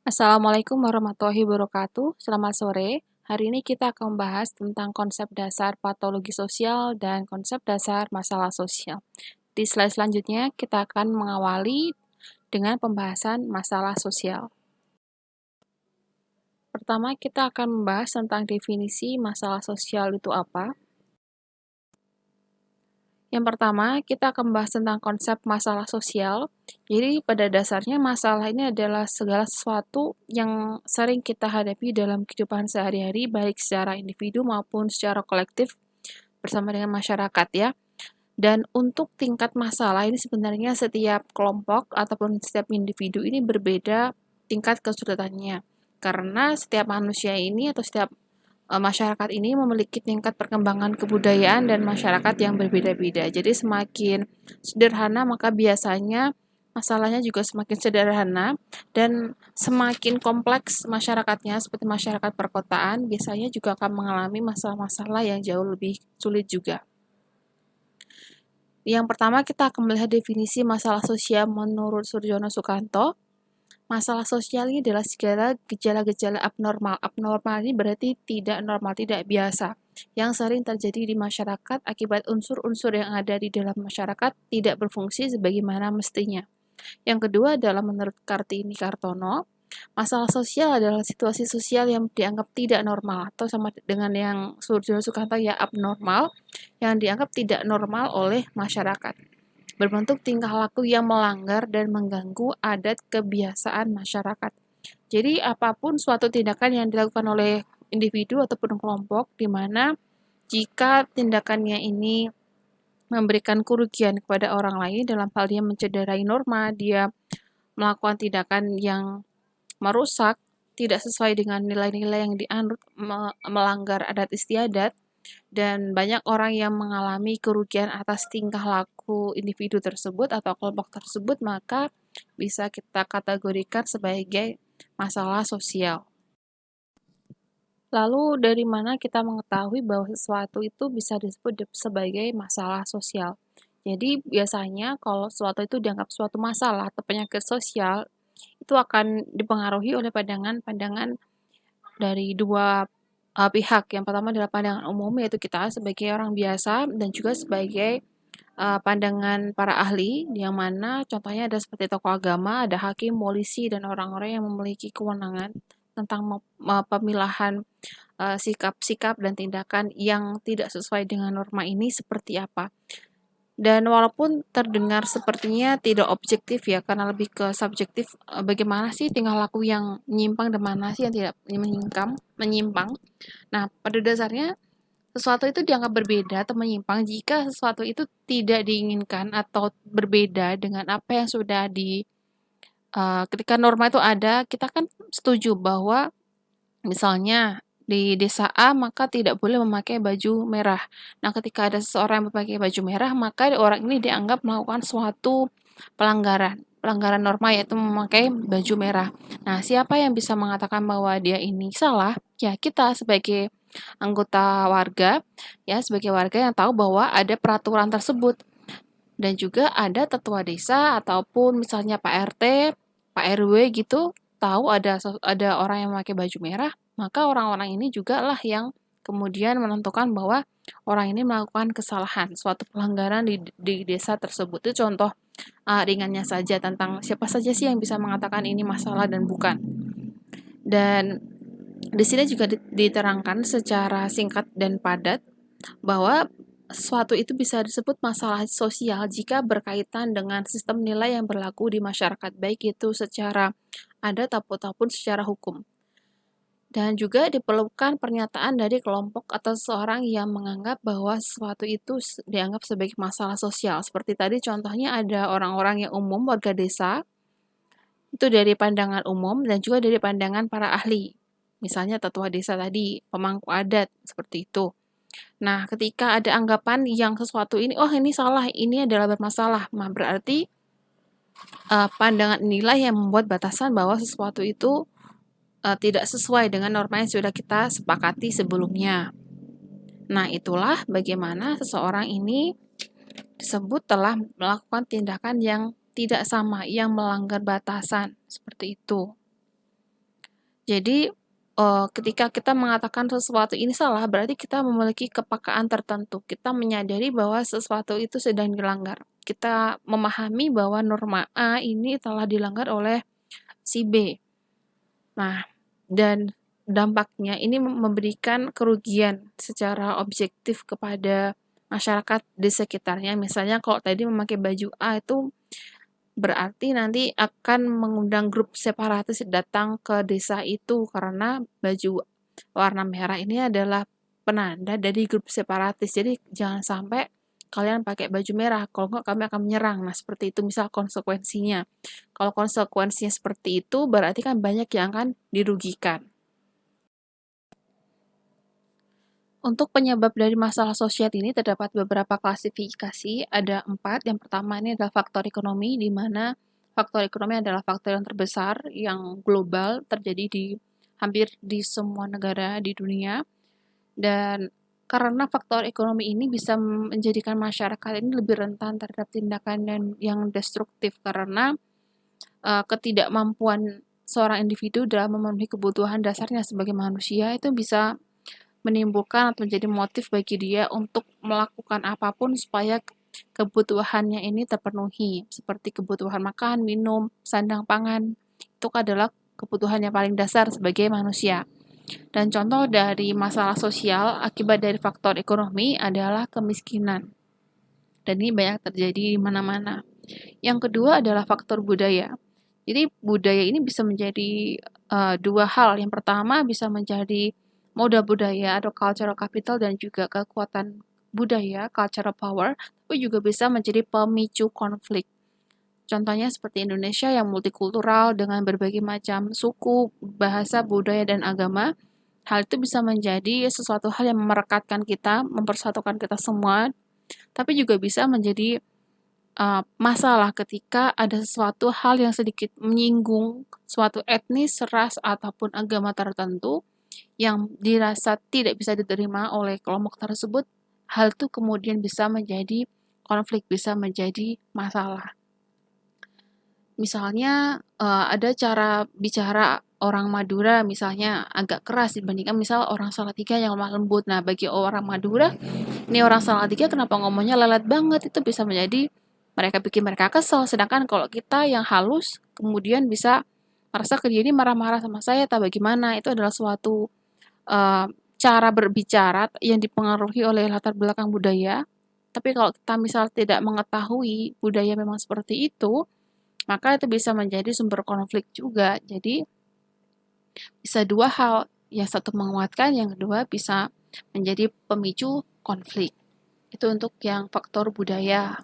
Assalamualaikum warahmatullahi wabarakatuh. Selamat sore. Hari ini kita akan membahas tentang konsep dasar patologi sosial dan konsep dasar masalah sosial. Di slide selanjutnya, kita akan mengawali dengan pembahasan masalah sosial. Pertama, kita akan membahas tentang definisi masalah sosial itu apa. Yang pertama, kita akan membahas tentang konsep masalah sosial. Jadi, pada dasarnya masalah ini adalah segala sesuatu yang sering kita hadapi dalam kehidupan sehari-hari, baik secara individu maupun secara kolektif bersama dengan masyarakat ya. Dan untuk tingkat masalah ini sebenarnya setiap kelompok ataupun setiap individu ini berbeda tingkat kesulitannya. Karena setiap manusia ini atau setiap masyarakat ini memiliki tingkat perkembangan kebudayaan dan masyarakat yang berbeda-beda. Jadi semakin sederhana maka biasanya masalahnya juga semakin sederhana dan semakin kompleks masyarakatnya seperti masyarakat perkotaan biasanya juga akan mengalami masalah-masalah yang jauh lebih sulit juga. Yang pertama kita akan melihat definisi masalah sosial menurut Surjono Sukanto. Masalah sosial ini adalah segala gejala-gejala abnormal. Abnormal ini berarti tidak normal, tidak biasa, yang sering terjadi di masyarakat akibat unsur-unsur yang ada di dalam masyarakat tidak berfungsi sebagaimana mestinya. Yang kedua adalah menurut Kartini Kartono, masalah sosial adalah situasi sosial yang dianggap tidak normal atau sama dengan yang Surjono Sukanto ya abnormal, yang dianggap tidak normal oleh masyarakat berbentuk tingkah laku yang melanggar dan mengganggu adat kebiasaan masyarakat. Jadi apapun suatu tindakan yang dilakukan oleh individu ataupun kelompok di mana jika tindakannya ini memberikan kerugian kepada orang lain dalam hal dia mencederai norma, dia melakukan tindakan yang merusak, tidak sesuai dengan nilai-nilai yang dianut, melanggar adat istiadat, dan banyak orang yang mengalami kerugian atas tingkah laku individu tersebut atau kelompok tersebut, maka bisa kita kategorikan sebagai masalah sosial. Lalu dari mana kita mengetahui bahwa sesuatu itu bisa disebut sebagai masalah sosial? Jadi biasanya kalau sesuatu itu dianggap suatu masalah atau penyakit sosial, itu akan dipengaruhi oleh pandangan-pandangan dari dua pihak. Yang pertama adalah pandangan umum, yaitu kita sebagai orang biasa, dan juga sebagai pandangan para ahli, yang mana contohnya ada seperti tokoh agama, ada hakim, polisi, dan orang-orang yang memiliki kewenangan tentang pemilahan sikap-sikap dan tindakan yang tidak sesuai dengan norma ini seperti apa. Dan walaupun terdengar sepertinya tidak objektif ya, karena lebih ke subjektif, bagaimana sih tingkah laku yang menyimpang dan mana sih yang tidak menyimpang. Nah, pada dasarnya sesuatu itu dianggap berbeda atau menyimpang jika sesuatu itu tidak diinginkan atau berbeda dengan apa yang sudah ketika norma itu ada, kita kan setuju bahwa misalnya di desa A maka tidak boleh memakai baju merah. Nah, ketika ada seseorang yang memakai baju merah, maka orang ini dianggap melakukan suatu pelanggaran norma yaitu memakai baju merah. Nah, siapa yang bisa mengatakan bahwa dia ini salah? Ya, kita sebagai anggota warga, ya sebagai warga yang tahu bahwa ada peraturan tersebut. Dan juga ada tetua desa ataupun misalnya Pak RT, Pak RW gitu, tahu ada orang yang memakai baju merah, maka orang-orang ini juga lah yang kemudian menentukan bahwa orang ini melakukan kesalahan, suatu pelanggaran di desa tersebut. Itu contoh ringannya saja tentang siapa saja sih yang bisa mengatakan ini masalah dan bukan. Dan di sini juga diterangkan secara singkat dan padat bahwa sesuatu itu bisa disebut masalah sosial jika berkaitan dengan sistem nilai yang berlaku di masyarakat, baik itu secara adat ataupun secara hukum. Dan juga diperlukan pernyataan dari kelompok atau seseorang yang menganggap bahwa sesuatu itu dianggap sebagai masalah sosial. Seperti tadi contohnya ada orang-orang yang umum, warga desa, itu dari pandangan umum dan juga dari pandangan para ahli. Misalnya tetua desa tadi, pemangku adat, seperti itu. Nah, ketika ada anggapan yang sesuatu ini, oh ini salah, ini adalah bermasalah, nah berarti pandangan inilah yang membuat batasan bahwa sesuatu itu tidak sesuai dengan norma yang sudah kita sepakati sebelumnya. Nah, itulah bagaimana seseorang ini disebut telah melakukan tindakan yang tidak sama, yang melanggar batasan, seperti itu. Jadi, ketika kita mengatakan sesuatu ini salah, berarti kita memiliki kepekaan tertentu. Kita menyadari bahwa sesuatu itu sedang dilanggar. Kita memahami bahwa norma A ini telah dilanggar oleh si B. Nah, dan dampaknya ini memberikan kerugian secara objektif kepada masyarakat di sekitarnya. Misalnya kalau tadi memakai baju A itu berarti nanti akan mengundang grup separatis datang ke desa itu karena baju warna merah ini adalah penanda dari grup separatis. Jadi jangan sampai kalian pakai baju merah, kalau enggak kami akan menyerang. Nah, seperti itu misal konsekuensinya. Kalau konsekuensinya seperti itu, berarti kan banyak yang akan dirugikan. Untuk penyebab dari masalah sosial ini terdapat beberapa klasifikasi, ada 4. Yang pertama ini adalah faktor ekonomi, di mana faktor ekonomi adalah faktor yang terbesar, yang global, terjadi di hampir di semua negara di dunia. Dan karena faktor ekonomi ini bisa menjadikan masyarakat ini lebih rentan terhadap tindakan yang destruktif, karena ketidakmampuan seorang individu dalam memenuhi kebutuhan dasarnya sebagai manusia itu bisa menimbulkan atau menjadi motif bagi dia untuk melakukan apapun supaya kebutuhannya ini terpenuhi, seperti kebutuhan makan, minum, sandang pangan. Itu adalah kebutuhan yang paling dasar sebagai manusia. Dan contoh dari masalah sosial akibat dari faktor ekonomi adalah kemiskinan. Dan ini banyak terjadi di mana-mana. Yang kedua adalah faktor budaya. Jadi budaya ini bisa menjadi dua hal. Yang pertama bisa menjadi modal budaya atau cultural capital dan juga kekuatan budaya, cultural power, tapi juga bisa menjadi pemicu konflik. Contohnya seperti Indonesia yang multikultural dengan berbagai macam suku, bahasa, budaya, dan agama. Hal itu bisa menjadi sesuatu hal yang merekatkan kita, mempersatukan kita semua, tapi juga bisa menjadi masalah ketika ada sesuatu hal yang sedikit menyinggung suatu etnis, ras, ataupun agama tertentu yang dirasa tidak bisa diterima oleh kelompok tersebut, hal itu kemudian bisa menjadi konflik, bisa menjadi masalah. Misalnya ada cara bicara orang Madura misalnya agak keras dibandingkan misal orang Salatiga yang lemah lembut. Nah, bagi orang Madura, ini orang Salatiga kenapa ngomongnya lelet banget, itu bisa menjadi bikin mereka kesel. Sedangkan kalau kita yang halus, kemudian bisa merasa ke dia ini marah-marah sama saya, tak bagaimana. Itu adalah suatu uh, cara berbicara yang dipengaruhi oleh latar belakang budaya. Tapi kalau kita misal tidak mengetahui budaya memang seperti itu, maka itu bisa menjadi sumber konflik juga. Jadi bisa dua hal, yang satu menguatkan, yang kedua bisa menjadi pemicu konflik. Itu untuk yang faktor budaya.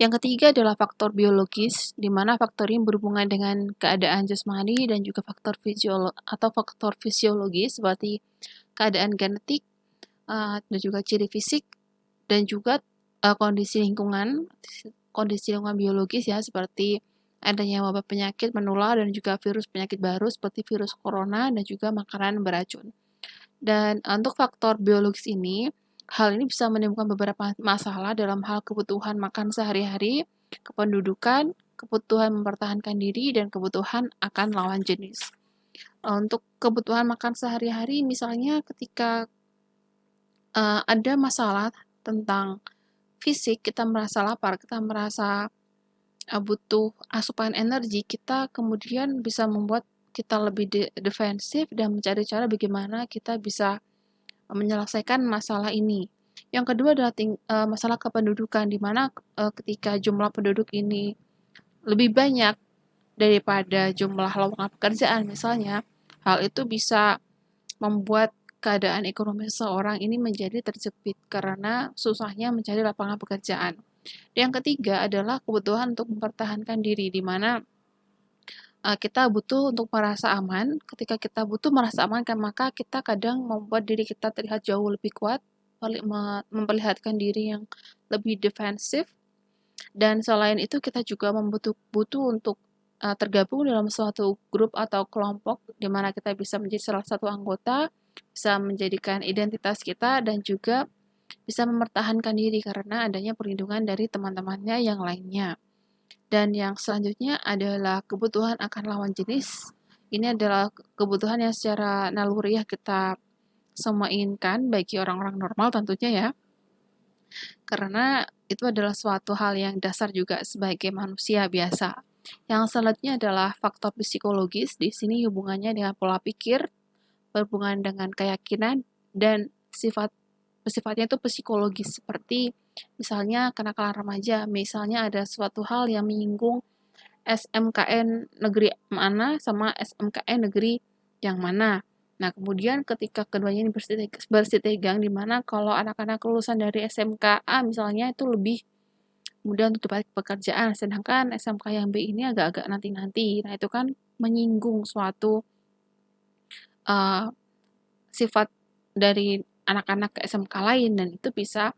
Yang ketiga adalah faktor biologis, di mana faktor ini berhubungan dengan keadaan jasmani dan juga faktor fisiologis seperti keadaan genetik dan juga ciri fisik dan juga kondisi lingkungan biologis ya, seperti adanya wabah penyakit menular dan juga virus penyakit baru seperti virus corona dan juga makanan beracun. Dan untuk faktor biologis ini, hal ini bisa menimbulkan beberapa masalah dalam hal kebutuhan makan sehari-hari, kependudukan, kebutuhan mempertahankan diri, dan kebutuhan akan lawan jenis. Untuk kebutuhan makan sehari-hari, misalnya ketika ada masalah tentang fisik, kita merasa lapar, kita merasa butuh asupan energi, kita kemudian bisa membuat kita lebih defensif dan mencari cara bagaimana kita bisa menyelesaikan masalah ini. Yang kedua adalah masalah kependudukan, di mana ketika jumlah penduduk ini lebih banyak daripada jumlah lowongan pekerjaan misalnya, hal itu bisa membuat keadaan ekonomi seseorang ini menjadi terjepit karena susahnya mencari lapangan pekerjaan. Yang ketiga adalah kebutuhan untuk mempertahankan diri, di mana kita butuh untuk merasa aman. Ketika kita butuh merasa aman, kan maka kita kadang membuat diri kita terlihat jauh lebih kuat, memperlihatkan diri yang lebih defensif. Dan selain itu kita juga butuh untuk tergabung dalam suatu grup atau kelompok di mana kita bisa menjadi salah satu anggota, bisa menjadikan identitas kita dan juga bisa mempertahankan diri karena adanya perlindungan dari teman-temannya yang lainnya. Dan yang selanjutnya adalah kebutuhan akan lawan jenis. Ini adalah kebutuhan yang secara naluriah kita semua inginkan bagi orang-orang normal tentunya ya, karena itu adalah suatu hal yang dasar juga sebagai manusia biasa. Yang selanjutnya adalah faktor psikologis. Di sini hubungannya dengan pola pikir, berhubungan dengan keyakinan, dan sifatnya itu psikologis, seperti misalnya kenakalan remaja, misalnya ada suatu hal yang menyinggung SMKN negeri mana sama SMKN negeri yang mana. Nah, kemudian ketika keduanya ini bersitegang di mana kalau anak-anak lulusan dari SMK A misalnya itu lebih mudah untuk dapat pekerjaan, sedangkan SMK yang B ini agak-agak nanti-nanti. Nah, itu kan menyinggung suatu uh, sifat dari anak-anak ke SMK lain, dan itu bisa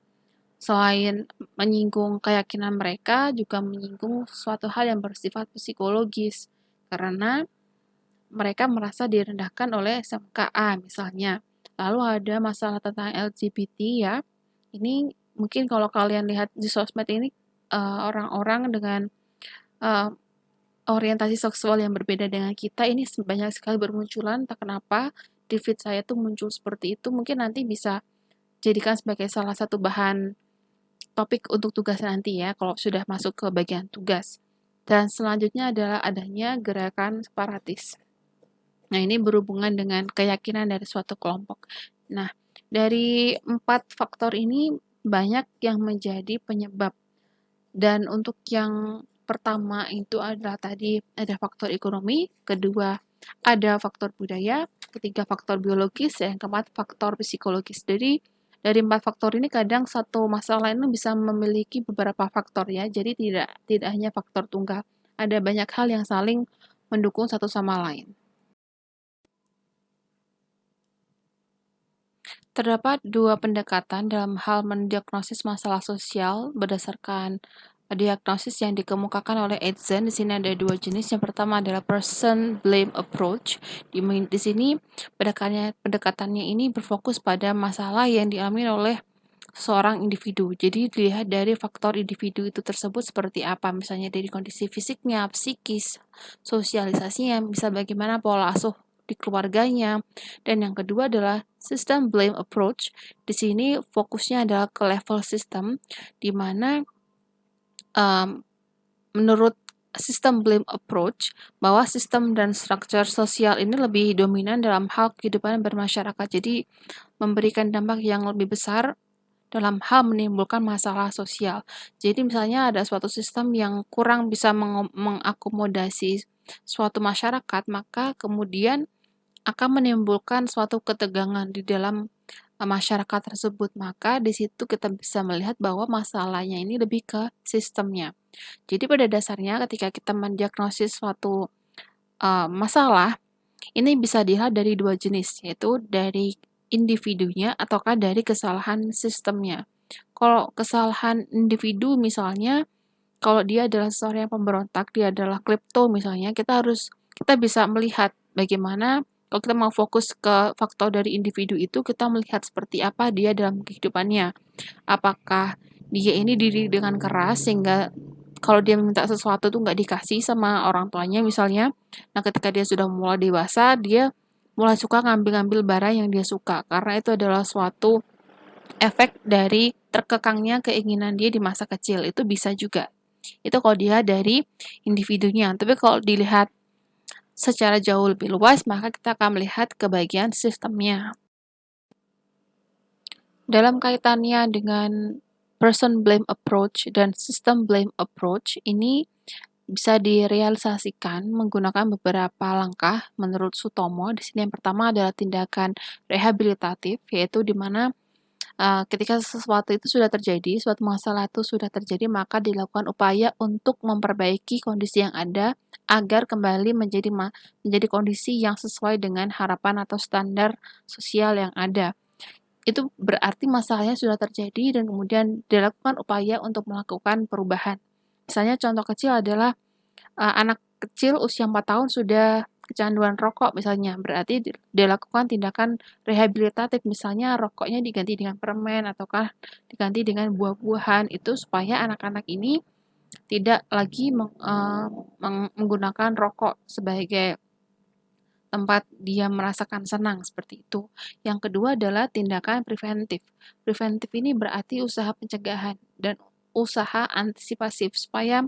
selain menyinggung keyakinan mereka, juga menyinggung suatu hal yang bersifat psikologis, karena mereka merasa direndahkan oleh SMK A misalnya. Lalu ada masalah tentang LGBT ya. Ini mungkin kalau kalian lihat di sosmed ini orang-orang dengan eh, orientasi seksual yang berbeda dengan kita ini banyak sekali bermunculan. Tak kenapa di feed saya tuh muncul seperti itu. Mungkin nanti bisa jadikan sebagai salah satu bahan topik untuk tugas nanti ya, kalau sudah masuk ke bagian tugas. Dan selanjutnya adalah adanya gerakan separatis. Nah, ini berhubungan dengan keyakinan dari suatu kelompok. Nah, dari 4 faktor ini banyak yang menjadi penyebab. Dan untuk yang pertama itu adalah tadi ada faktor ekonomi, kedua ada faktor budaya, ketiga faktor biologis, yang keempat faktor psikologis. Jadi dari 4 faktor ini kadang satu masalah ini bisa memiliki beberapa faktor ya. Jadi tidak hanya faktor tunggal. Ada banyak hal yang saling mendukung satu sama lain. Terdapat dua pendekatan dalam hal mendiagnosis masalah sosial berdasarkan diagnosis yang dikemukakan oleh Etzen. Di sini ada dua jenis. Yang pertama adalah person blame approach. Di sini pendekatannya ini berfokus pada masalah yang dialami oleh seorang individu. Jadi dilihat dari faktor individu itu tersebut seperti apa, misalnya dari kondisi fisiknya, psikis, sosialisasinya, bisa bagaimana pola asuh di keluarganya. Dan yang kedua adalah system blame approach. Di sini fokusnya adalah ke level sistem, di mana menurut sistem blame approach, bahwa sistem dan struktur sosial ini lebih dominan dalam hal kehidupan bermasyarakat. Jadi memberikan dampak yang lebih besar dalam hal menimbulkan masalah sosial. Jadi misalnya ada suatu sistem yang kurang bisa mengakomodasi suatu masyarakat, maka kemudian akan menimbulkan suatu ketegangan di dalam masyarakat tersebut. Maka di situ kita bisa melihat bahwa masalahnya ini lebih ke sistemnya. Jadi pada dasarnya ketika kita mendiagnosis suatu masalah, ini bisa dilihat dari dua jenis, yaitu dari individunya ataukah dari kesalahan sistemnya. Kalau kesalahan individu misalnya, kalau dia adalah seorang yang pemberontak, dia adalah klepto misalnya, kita bisa melihat bagaimana kalau kita mau fokus ke faktor dari individu itu, kita melihat seperti apa dia dalam kehidupannya. Apakah dia ini diri dengan keras sehingga kalau dia minta sesuatu tuh nggak dikasih sama orang tuanya misalnya. Nah, ketika dia sudah mulai dewasa, dia mulai suka ngambil-ngambil barang yang dia suka karena itu adalah suatu efek dari terkekangnya keinginan dia di masa kecil. Itu bisa juga. Itu kalau dia dari individunya. Tapi kalau dilihat secara jauh lebih luas, maka kita akan melihat ke bagian sistemnya. Dalam kaitannya dengan person blame approach dan system blame approach, ini bisa direalisasikan menggunakan beberapa langkah menurut Sutomo. Di sini yang pertama adalah tindakan rehabilitatif, yaitu di mana ketika sesuatu itu sudah terjadi, suatu masalah itu sudah terjadi, maka dilakukan upaya untuk memperbaiki kondisi yang ada agar kembali menjadi kondisi yang sesuai dengan harapan atau standar sosial yang ada. Itu berarti masalahnya sudah terjadi dan kemudian dilakukan upaya untuk melakukan perubahan. Misalnya contoh kecil adalah anak kecil usia 4 tahun sudah kecanduan rokok misalnya, berarti dilakukan tindakan rehabilitatif, misalnya rokoknya diganti dengan permen ataukah diganti dengan buah-buahan, itu supaya anak-anak ini tidak lagi menggunakan rokok sebagai tempat dia merasakan senang, seperti itu. Yang kedua adalah tindakan preventif. Preventif ini berarti usaha pencegahan dan usaha antisipasif supaya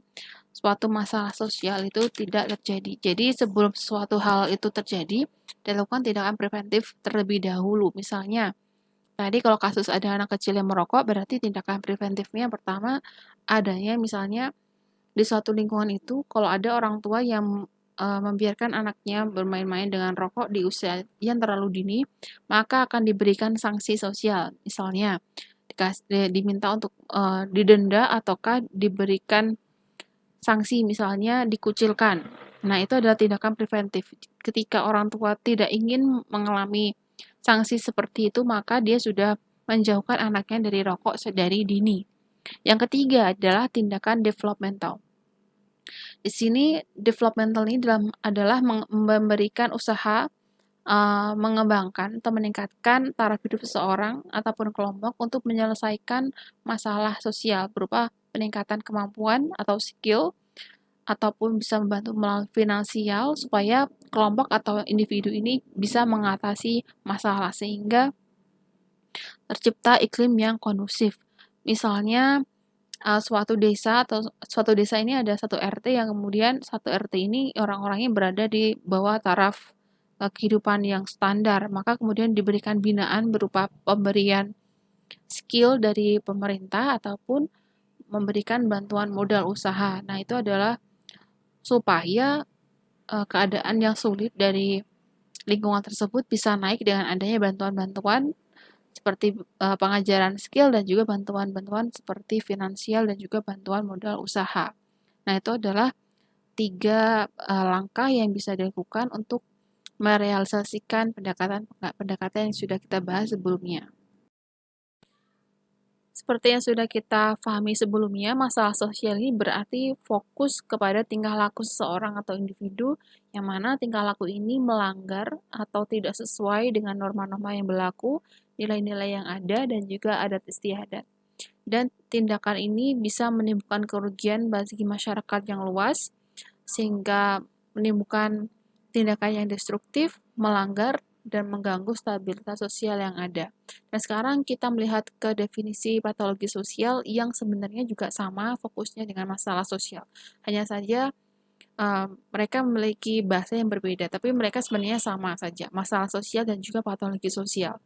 suatu masalah sosial itu tidak terjadi. Jadi sebelum suatu hal itu terjadi, dilakukan tindakan preventif terlebih dahulu. Misalnya, tadi kalau kasus ada anak kecil yang merokok, berarti tindakan preventifnya yang pertama adanya misalnya di suatu lingkungan itu kalau ada orang tua yang membiarkan anaknya bermain-main dengan rokok di usia yang terlalu dini, maka akan diberikan sanksi sosial. Misalnya, diminta untuk didenda ataukah diberikan sanksi, misalnya dikucilkan. Nah, itu adalah tindakan preventif. Ketika orang tua tidak ingin mengalami sanksi seperti itu, maka dia sudah menjauhkan anaknya dari rokok sedari dini. Yang ketiga adalah tindakan developmental. Di sini developmental ini adalah memberikan usaha mengembangkan atau meningkatkan taraf hidup seseorang ataupun kelompok untuk menyelesaikan masalah sosial berupa peningkatan kemampuan atau skill ataupun bisa membantu melalui finansial supaya kelompok atau individu ini bisa mengatasi masalah sehingga tercipta iklim yang kondusif. Misalnya suatu desa atau suatu desa ini ada satu RT yang kemudian satu RT ini orang-orangnya berada di bawah taraf kehidupan yang standar, maka kemudian diberikan binaan berupa pemberian skill dari pemerintah ataupun memberikan bantuan modal usaha. Nah, itu adalah supaya keadaan yang sulit dari lingkungan tersebut bisa naik dengan adanya bantuan-bantuan seperti pengajaran skill dan juga bantuan-bantuan seperti finansial dan juga bantuan modal usaha. Nah, itu adalah 3 langkah yang bisa dilakukan untuk merealisasikan pendekatan yang sudah kita bahas sebelumnya. Seperti yang sudah kita pahami sebelumnya, masalah sosial ini berarti fokus kepada tingkah laku seseorang atau individu yang mana tingkah laku ini melanggar atau tidak sesuai dengan norma-norma yang berlaku, nilai-nilai yang ada, dan juga adat istiadat. Dan tindakan ini bisa menimbulkan kerugian bagi masyarakat yang luas, sehingga menimbulkan tindakan yang destruktif, melanggar, dan mengganggu stabilitas sosial yang ada. Dan sekarang kita melihat ke definisi patologi sosial yang sebenarnya juga sama fokusnya dengan masalah sosial. Hanya saja mereka memiliki bahasa yang berbeda, tapi mereka sebenarnya sama saja, masalah sosial dan juga patologi sosial.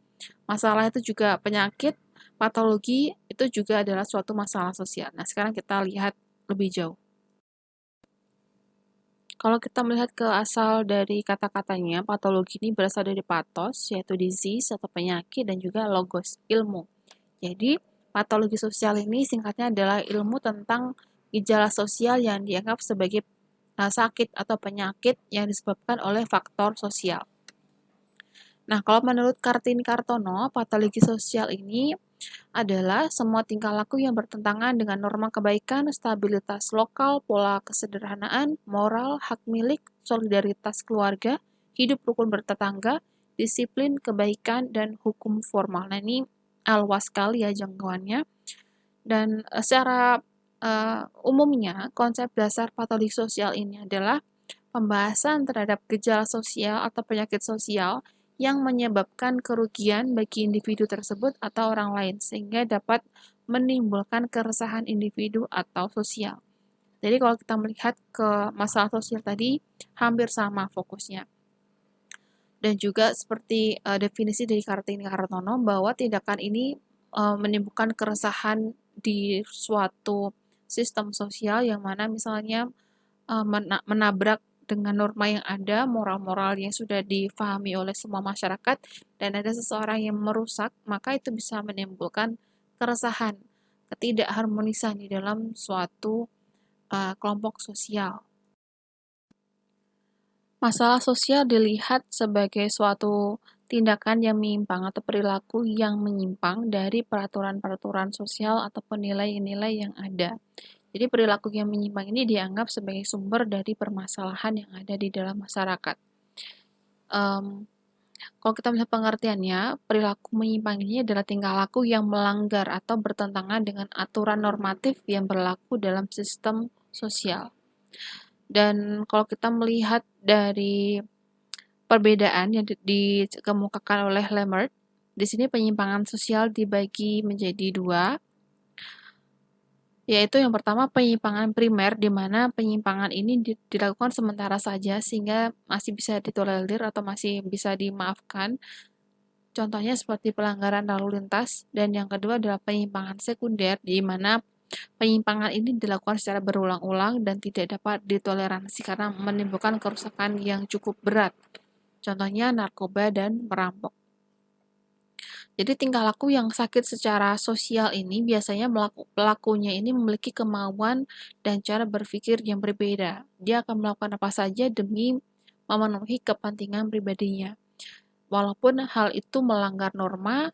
Masalah itu juga penyakit, patologi itu juga adalah suatu masalah sosial. Nah, sekarang kita lihat lebih jauh. Kalau kita melihat ke asal dari kata-katanya, patologi ini berasal dari pathos, yaitu disease atau penyakit, dan juga logos, ilmu. Jadi, patologi sosial ini singkatnya adalah ilmu tentang gejala sosial yang dianggap sebagai sakit atau penyakit yang disebabkan oleh faktor sosial. Nah, kalau menurut Kartini Kartono, patologi sosial ini adalah semua tingkah laku yang bertentangan dengan norma kebaikan, stabilitas lokal, pola kesederhanaan, moral, hak milik, solidaritas keluarga, hidup rukun bertetangga, disiplin, kebaikan, dan hukum formal. Nah, ini luas sekali ya jangkauannya. Dan secara umumnya, konsep dasar patologi sosial ini adalah pembahasan terhadap gejala sosial atau penyakit sosial yang menyebabkan kerugian bagi individu tersebut atau orang lain, sehingga dapat menimbulkan keresahan individu atau sosial. Jadi kalau kita melihat ke masalah sosial tadi, hampir sama fokusnya. Dan juga seperti definisi dari Kartini Kartono bahwa tindakan ini menimbulkan keresahan di suatu sistem sosial yang mana misalnya menabrak dengan norma yang ada, moral-moral yang sudah difahami oleh semua masyarakat, dan ada seseorang yang merusak, maka itu bisa menimbulkan keresahan, ketidakharmonisan di dalam suatu kelompok sosial. Masalah sosial dilihat sebagai suatu tindakan yang menyimpang atau perilaku yang menyimpang dari peraturan-peraturan sosial ataupun nilai-nilai yang ada. Jadi perilaku yang menyimpang ini dianggap sebagai sumber dari permasalahan yang ada di dalam masyarakat. Kalau kita melihat pengertiannya, perilaku menyimpang ini adalah tingkah laku yang melanggar atau bertentangan dengan aturan normatif yang berlaku dalam sistem sosial. Dan kalau kita melihat dari perbedaan yang dikemukakan oleh Lemert. Di sini penyimpangan sosial dibagi menjadi dua, yaitu yang pertama penyimpangan primer, di mana penyimpangan ini dilakukan sementara saja sehingga masih bisa ditolerir atau masih bisa dimaafkan. Contohnya seperti pelanggaran lalu lintas. Dan yang kedua adalah penyimpangan sekunder, di mana penyimpangan ini dilakukan secara berulang-ulang dan tidak dapat ditoleransi karena menimbulkan kerusakan yang cukup berat. Contohnya narkoba dan merampok. Jadi tingkah laku yang sakit secara sosial ini biasanya pelakunya ini memiliki kemauan dan cara berpikir yang berbeda. Dia akan melakukan apa saja demi memenuhi kepentingan pribadinya. Walaupun hal itu melanggar norma,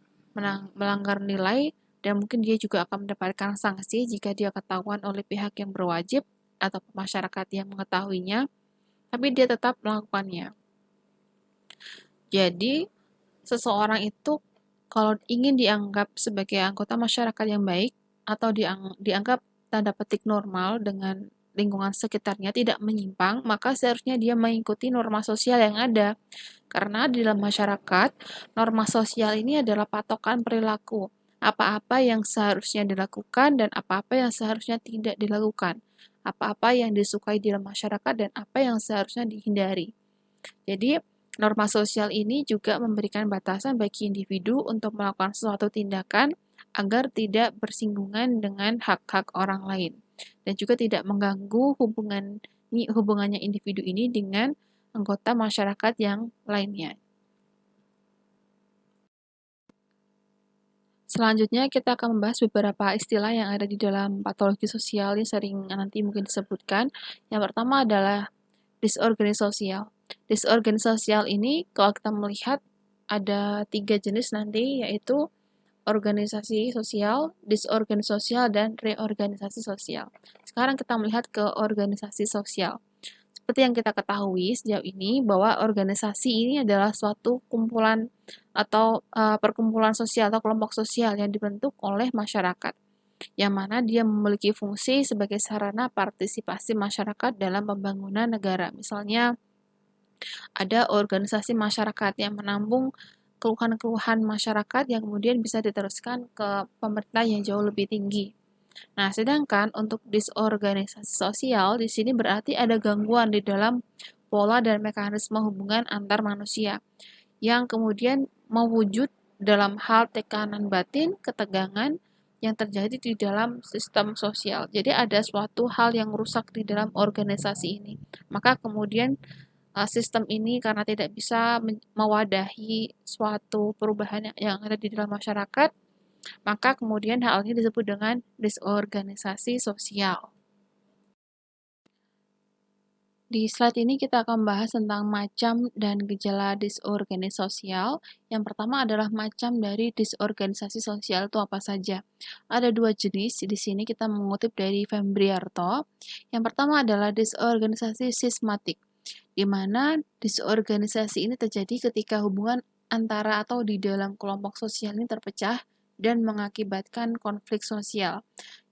melanggar nilai, dan mungkin dia juga akan mendapatkan sanksi jika dia ketahuan oleh pihak yang berwajib atau masyarakat yang mengetahuinya, tapi dia tetap melakukannya. Jadi, seseorang itu kalau ingin dianggap sebagai anggota masyarakat yang baik atau dianggap tanda petik normal dengan lingkungan sekitarnya tidak menyimpang, maka seharusnya dia mengikuti norma sosial yang ada. Karena di dalam masyarakat, norma sosial ini adalah patokan perilaku. Apa-apa yang seharusnya dilakukan dan apa-apa yang seharusnya tidak dilakukan. Apa-apa yang disukai di dalam masyarakat dan apa yang seharusnya dihindari. Jadi, norma sosial ini juga memberikan batasan bagi individu untuk melakukan suatu tindakan agar tidak bersinggungan dengan hak-hak orang lain dan juga tidak mengganggu hubungannya individu ini dengan anggota masyarakat yang lainnya. Selanjutnya kita akan membahas beberapa istilah yang ada di dalam patologi sosial yang sering nanti mungkin disebutkan. Yang pertama adalah disorganisasi sosial. Disorganisasi sosial ini kalau kita melihat ada 3 jenis nanti, yaitu organisasi sosial, disorganisasi sosial, dan reorganisasi sosial. Sekarang kita melihat ke organisasi sosial. Seperti yang kita ketahui sejauh ini bahwa organisasi ini adalah suatu kumpulan atau perkumpulan sosial atau kelompok sosial yang dibentuk oleh masyarakat, yang mana dia memiliki fungsi sebagai sarana partisipasi masyarakat dalam pembangunan negara. Misalnya, ada organisasi masyarakat yang menampung keluhan-keluhan masyarakat yang kemudian bisa diteruskan ke pemerintah yang jauh lebih tinggi. Nah, sedangkan untuk disorganisasi sosial di sini berarti ada gangguan di dalam pola dan mekanisme hubungan antar manusia yang kemudian mewujud dalam hal tekanan batin, ketegangan yang terjadi di dalam sistem sosial. Jadi ada suatu hal yang rusak di dalam organisasi ini. Maka kemudian sistem ini karena tidak bisa mewadahi suatu perubahan yang ada di dalam masyarakat, maka kemudian hal ini disebut dengan disorganisasi sosial. Di slide ini kita akan membahas tentang macam dan gejala disorganisasi sosial. Yang pertama adalah macam dari disorganisasi sosial itu apa saja. Ada 2 jenis, di sini kita mengutip dari Fembriarto. Yang pertama adalah disorganisasi sistematik, di mana disorganisasi ini terjadi ketika hubungan antara atau di dalam kelompok sosial ini terpecah dan mengakibatkan konflik sosial,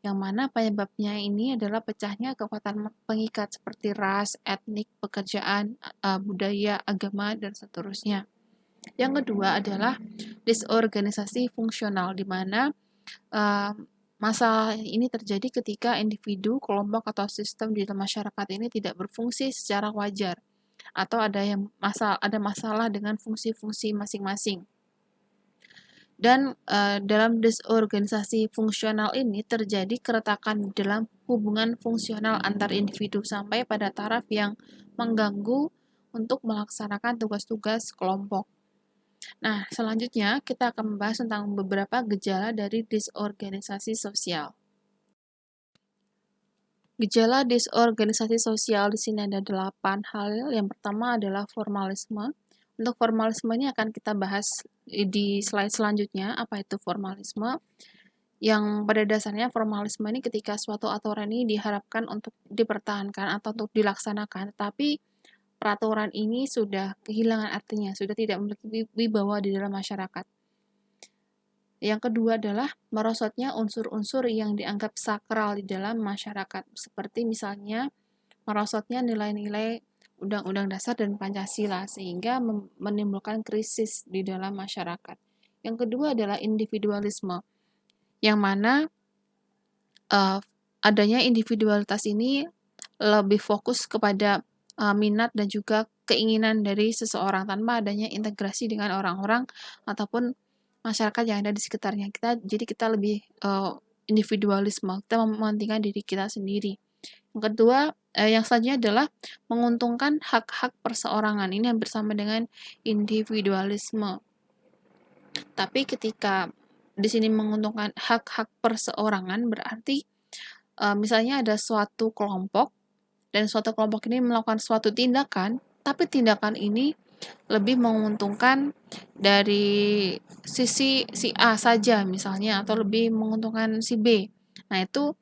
yang mana penyebabnya ini adalah pecahnya kekuatan pengikat seperti ras, etnik, pekerjaan, budaya, agama, dan seterusnya. Yang kedua adalah disorganisasi fungsional, di mana masalah ini terjadi ketika individu, kelompok, atau sistem di dalam masyarakat ini tidak berfungsi secara wajar, atau ada masalah dengan fungsi-fungsi masing-masing. Dan dalam disorganisasi fungsional ini terjadi keretakan dalam hubungan fungsional antar individu sampai pada taraf yang mengganggu untuk melaksanakan tugas-tugas kelompok. Nah, selanjutnya kita akan membahas tentang beberapa gejala dari disorganisasi sosial. Gejala disorganisasi sosial di sini ada 8 hal. Yang pertama adalah formalisme. Untuk formalisme ini akan kita bahas di slide selanjutnya, apa itu formalisme. Yang pada dasarnya formalisme ini ketika suatu aturan ini diharapkan untuk dipertahankan atau untuk dilaksanakan, tapi peraturan ini sudah kehilangan artinya, sudah tidak memiliki wibawa di dalam masyarakat. Yang kedua adalah merosotnya unsur-unsur yang dianggap sakral di dalam masyarakat, seperti misalnya merosotnya nilai-nilai Undang-Undang Dasar dan Pancasila sehingga menimbulkan krisis di dalam masyarakat. Yang kedua adalah individualisme, yang mana uh, adanya individualitas ini lebih fokus kepada minat dan juga keinginan dari seseorang tanpa adanya integrasi dengan orang-orang ataupun masyarakat yang ada di sekitarnya kita. Jadi kita lebih individualisme, kita mementingkan diri kita sendiri. Yang kedua, yang selanjutnya adalah menguntungkan hak-hak perseorangan. Ini yang bersama dengan individualisme. Tapi ketika di sini menguntungkan hak-hak perseorangan berarti misalnya ada suatu kelompok dan suatu kelompok ini melakukan suatu tindakan, tapi tindakan ini lebih menguntungkan dari sisi si A saja misalnya atau lebih menguntungkan si B. Nah, itu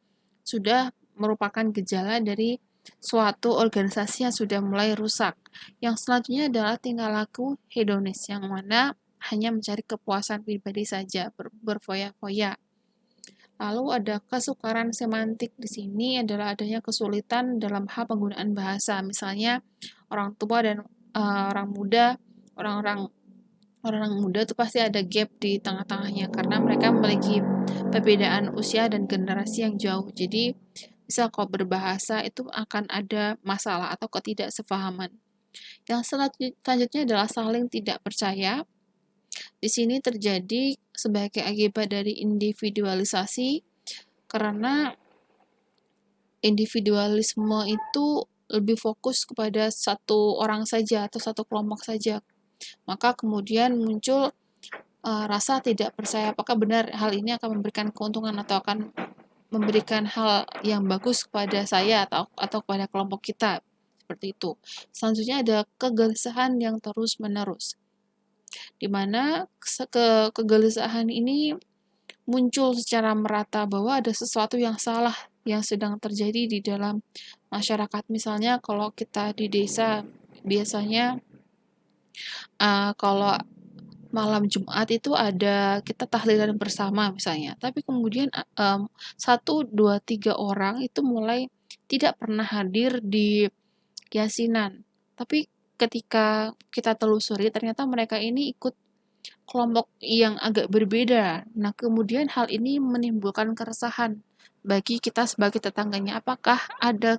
sudah merupakan gejala dari suatu organisasi yang sudah mulai rusak. Yang selanjutnya adalah tingkah laku hedonis yang mana hanya mencari kepuasan pribadi saja, berfoya-foya. Lalu ada kesukaran semantik di sini adalah adanya kesulitan dalam hal penggunaan bahasa. Misalnya orang tua dan orang muda, orang-orang muda itu pasti ada gap di tengah-tengahnya karena mereka memiliki perbedaan usia dan generasi yang jauh. Jadi bisa kok berbahasa itu akan ada masalah atau ketidaksepahaman. Yang selanjutnya adalah saling tidak percaya. Di sini terjadi sebagai akibat dari individualisasi karena individualisme itu lebih fokus kepada satu orang saja atau satu kelompok saja. Maka kemudian muncul rasa tidak percaya apakah benar hal ini akan memberikan keuntungan atau akan memberikan hal yang bagus kepada saya atau kepada kelompok kita. Seperti itu. Selanjutnya ada kegelisahan yang terus-menerus. Di mana kegelisahan ini muncul secara merata bahwa ada sesuatu yang salah yang sedang terjadi di dalam masyarakat. Misalnya kalau kita di desa biasanya kalau malam Jumat itu ada kita tahlilan bersama misalnya. Tapi kemudian 1, 2, 3 orang itu mulai tidak pernah hadir di yasinan. Tapi ketika kita telusuri ternyata mereka ini ikut kelompok yang agak berbeda. Nah, kemudian hal ini menimbulkan keresahan bagi kita sebagai tetangganya. Apakah ada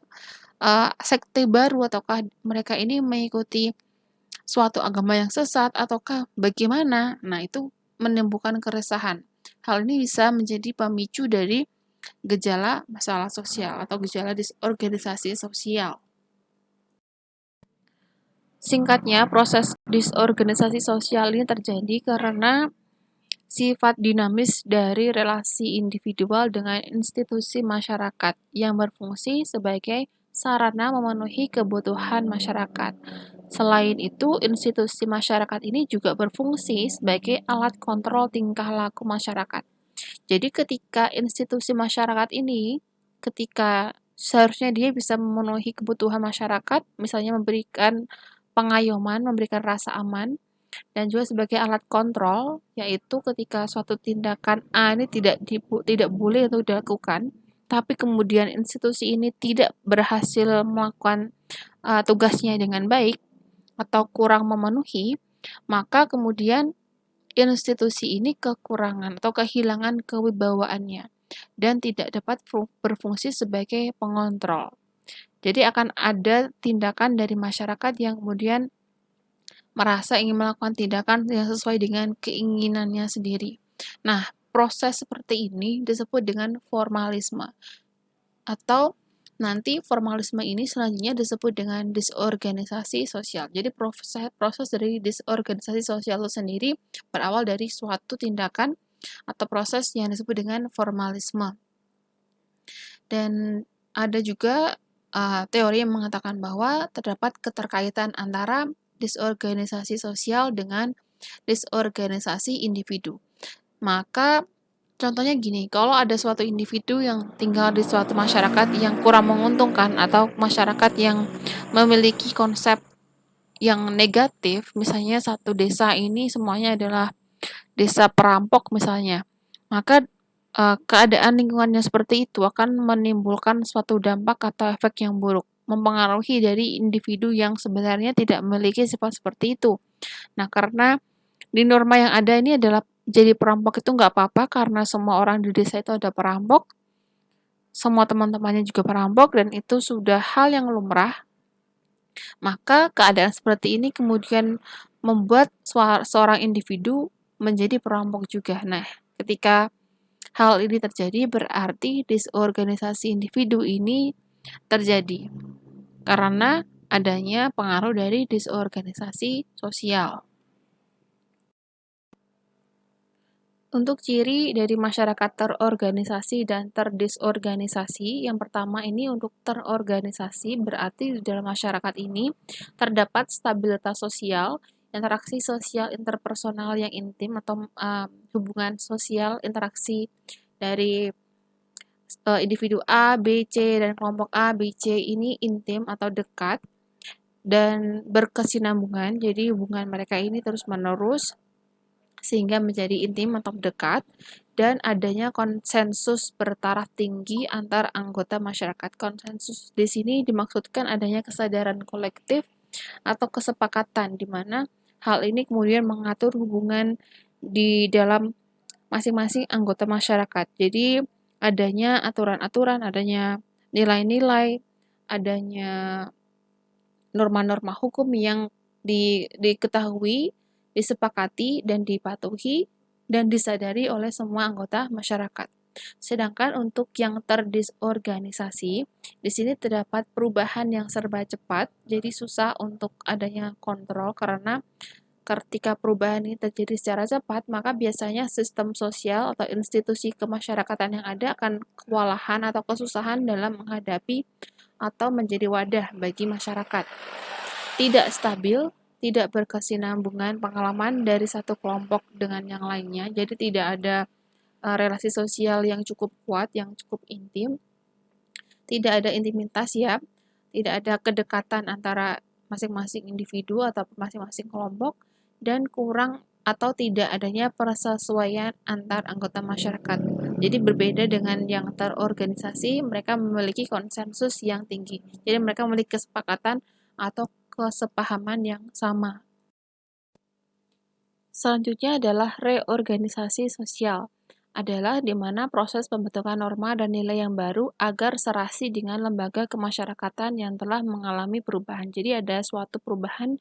sekte baru ataukah mereka ini mengikuti suatu agama yang sesat ataukah bagaimana? Nah, itu menimbulkan keresahan. Hal ini bisa menjadi pemicu dari gejala masalah sosial atau gejala disorganisasi sosial. Singkatnya, proses disorganisasi sosial ini terjadi karena sifat dinamis dari relasi individual dengan institusi masyarakat yang berfungsi sebagai sarana memenuhi kebutuhan masyarakat. Selain itu, institusi masyarakat ini juga berfungsi sebagai alat kontrol tingkah laku masyarakat. Jadi ketika institusi masyarakat ini, ketika seharusnya dia bisa memenuhi kebutuhan masyarakat, misalnya memberikan pengayoman, memberikan rasa aman, dan juga sebagai alat kontrol, yaitu ketika suatu tindakan A ini tidak boleh atau dilakukan, tapi kemudian institusi ini tidak berhasil melakukan tugasnya dengan baik atau kurang memenuhi, maka kemudian institusi ini kekurangan atau kehilangan kewibawaannya dan tidak dapat berfungsi sebagai pengontrol. Jadi akan ada tindakan dari masyarakat yang kemudian merasa ingin melakukan tindakan yang sesuai dengan keinginannya sendiri. Nah, proses seperti ini disebut dengan formalisme. Atau nanti formalisme ini selanjutnya disebut dengan disorganisasi sosial. Jadi proses dari disorganisasi sosial itu sendiri berawal dari suatu tindakan atau proses yang disebut dengan formalisme. Dan ada juga teori yang mengatakan bahwa terdapat keterkaitan antara disorganisasi sosial dengan disorganisasi individu. Maka contohnya gini, kalau ada suatu individu yang tinggal di suatu masyarakat yang kurang menguntungkan atau masyarakat yang memiliki konsep yang negatif, misalnya satu desa ini semuanya adalah desa perampok misalnya, maka keadaan lingkungannya seperti itu akan menimbulkan suatu dampak atau efek yang buruk. mempengaruhi dari individu yang sebenarnya tidak memiliki sifat seperti itu. Nah, karena di norma yang ada ini adalah jadi perampok itu nggak apa-apa karena semua orang di desa itu ada perampok, semua teman-temannya juga perampok dan itu sudah hal yang lumrah, maka keadaan seperti ini kemudian membuat seorang individu menjadi perampok juga. Nah, ketika hal ini terjadi berarti disorganisasi individu ini terjadi karena adanya pengaruh dari disorganisasi sosial. Untuk ciri dari masyarakat terorganisasi dan terdisorganisasi, yang pertama ini untuk terorganisasi berarti di dalam masyarakat ini terdapat stabilitas sosial, interaksi sosial interpersonal yang intim atau hubungan sosial interaksi dari individu A, B, C, dan kelompok A, B, C ini intim atau dekat dan berkesinambungan, jadi hubungan mereka ini terus-menerus sehingga menjadi intim atau dekat, dan adanya konsensus bertaraf tinggi antar anggota masyarakat. Konsensus di sini dimaksudkan adanya kesadaran kolektif atau kesepakatan di mana hal ini kemudian mengatur hubungan di dalam masing-masing anggota masyarakat. Jadi adanya aturan-aturan, adanya nilai-nilai, adanya norma-norma hukum yang diketahui, disepakati, dan dipatuhi, dan disadari oleh semua anggota masyarakat. Sedangkan untuk yang terdisorganisasi, di sini terdapat perubahan yang serba cepat, jadi susah untuk adanya kontrol karena ketika perubahan ini terjadi secara cepat, maka biasanya sistem sosial atau institusi kemasyarakatan yang ada akan kewalahan atau kesusahan dalam menghadapi atau menjadi wadah bagi masyarakat. Tidak stabil, tidak berkesinambungan pengalaman dari satu kelompok dengan yang lainnya, jadi tidak ada relasi sosial yang cukup kuat, yang cukup intim, tidak ada intimitas ya, tidak ada kedekatan antara masing-masing individu atau masing-masing kelompok, dan kurang atau tidak adanya persesuaian antar anggota masyarakat. Jadi berbeda dengan yang terorganisasi, mereka memiliki konsensus yang tinggi. Jadi mereka memiliki kesepakatan atau kesepahaman yang sama. Selanjutnya adalah reorganisasi sosial. Adalah di mana proses pembentukan norma dan nilai yang baru agar serasi dengan lembaga kemasyarakatan yang telah mengalami perubahan. Jadi ada suatu perubahan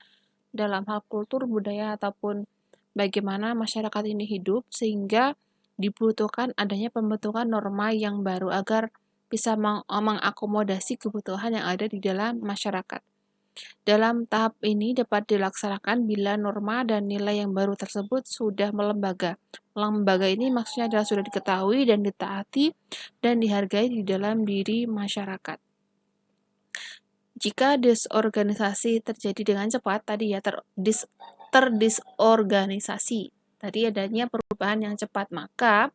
dalam hal kultur, budaya, ataupun bagaimana masyarakat ini hidup, sehingga dibutuhkan adanya pembentukan norma yang baru agar bisa mengakomodasi kebutuhan yang ada di dalam masyarakat. Dalam tahap ini dapat dilaksanakan bila norma dan nilai yang baru tersebut sudah melembaga. Lembaga ini maksudnya adalah sudah diketahui dan ditaati dan dihargai di dalam diri masyarakat. Jika disorganisasi terjadi dengan cepat, tadi ya terdisorganisasi, tadi adanya perubahan yang cepat, maka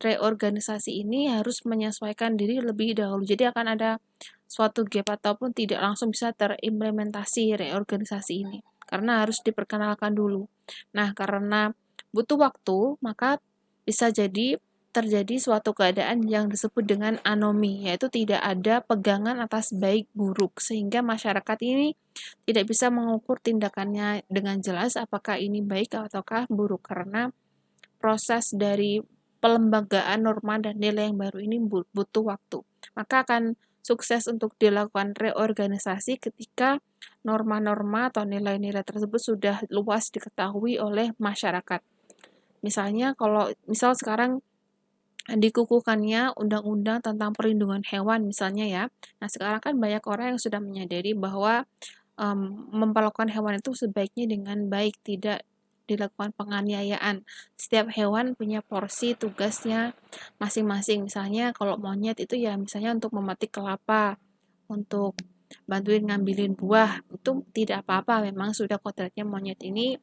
reorganisasi ini harus menyesuaikan diri lebih dahulu. Jadi akan ada suatu gap ataupun tidak langsung bisa terimplementasi reorganisasi ini, karena harus diperkenalkan dulu. Nah, karena butuh waktu, maka bisa jadi terjadi suatu keadaan yang disebut dengan anomi, yaitu tidak ada pegangan atas baik buruk, sehingga masyarakat ini tidak bisa mengukur tindakannya dengan jelas apakah ini baik ataukah buruk, karena proses dari pelembagaan norma dan nilai yang baru ini butuh waktu. Maka akan sukses untuk dilakukan reorganisasi ketika norma-norma atau nilai-nilai tersebut sudah luas diketahui oleh masyarakat. Misalnya misal sekarang dikukuhkannya undang-undang tentang perlindungan hewan misalnya ya. Nah, sekarang kan banyak orang yang sudah menyadari bahwa memperlakukan hewan itu sebaiknya dengan baik, tidak dilakukan penganiayaan. Setiap hewan punya porsi tugasnya masing-masing. Misalnya kalau monyet itu ya misalnya untuk memetik kelapa, untuk bantuin ngambilin buah, itu tidak apa-apa. Memang sudah kodratnya monyet ini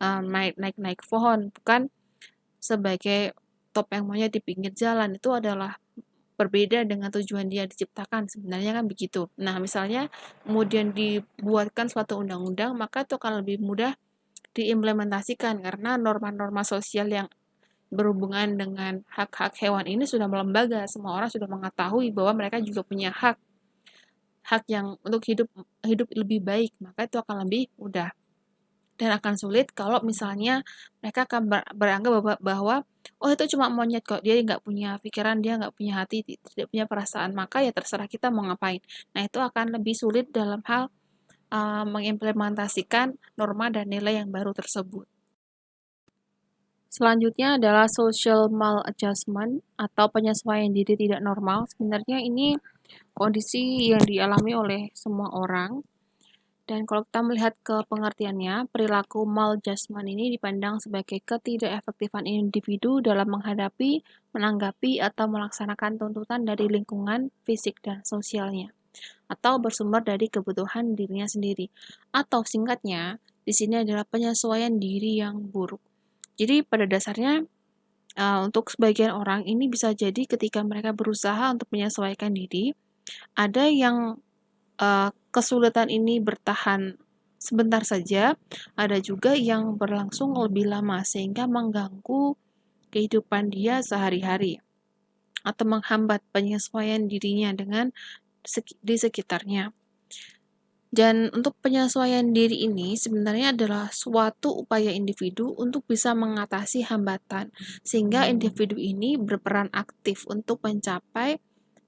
naik-naik pohon, bukan sebagai topeng monyet di pinggir jalan. Itu adalah berbeda dengan tujuan dia diciptakan, sebenarnya kan begitu. Nah, misalnya kemudian dibuatkan suatu undang-undang, maka itu akan lebih mudah diimplementasikan karena norma-norma sosial yang berhubungan dengan hak-hak hewan ini sudah melembaga. Semua orang sudah mengetahui bahwa mereka juga punya hak hak yang untuk hidup hidup lebih baik, maka itu akan lebih mudah. Dan akan sulit kalau misalnya mereka akan beranggap bahwa oh itu cuma monyet kok, dia nggak punya pikiran, dia nggak punya hati, tidak punya perasaan, maka ya terserah kita mau ngapain. Nah itu akan lebih sulit dalam hal mengimplementasikan norma dan nilai yang baru tersebut. Selanjutnya adalah social maladjustment atau penyesuaian diri tidak normal. Sebenarnya ini kondisi yang dialami oleh semua orang. Dan kalau kita melihat ke pengertiannya, perilaku maladjustment ini dipandang sebagai ketidakefektifan individu dalam menghadapi, menanggapi, atau melaksanakan tuntutan dari lingkungan, fisik, dan sosialnya, atau bersumber dari kebutuhan dirinya sendiri. Atau singkatnya, di sini adalah penyesuaian diri yang buruk. Jadi pada dasarnya untuk sebagian orang ini bisa jadi ketika mereka berusaha untuk menyesuaikan diri, ada yang kesulitan ini bertahan sebentar saja, ada juga yang berlangsung lebih lama sehingga mengganggu kehidupan dia sehari-hari atau menghambat penyesuaian dirinya dengan di sekitarnya. Dan untuk penyesuaian diri ini sebenarnya adalah suatu upaya individu untuk bisa mengatasi hambatan, sehingga individu ini berperan aktif untuk mencapai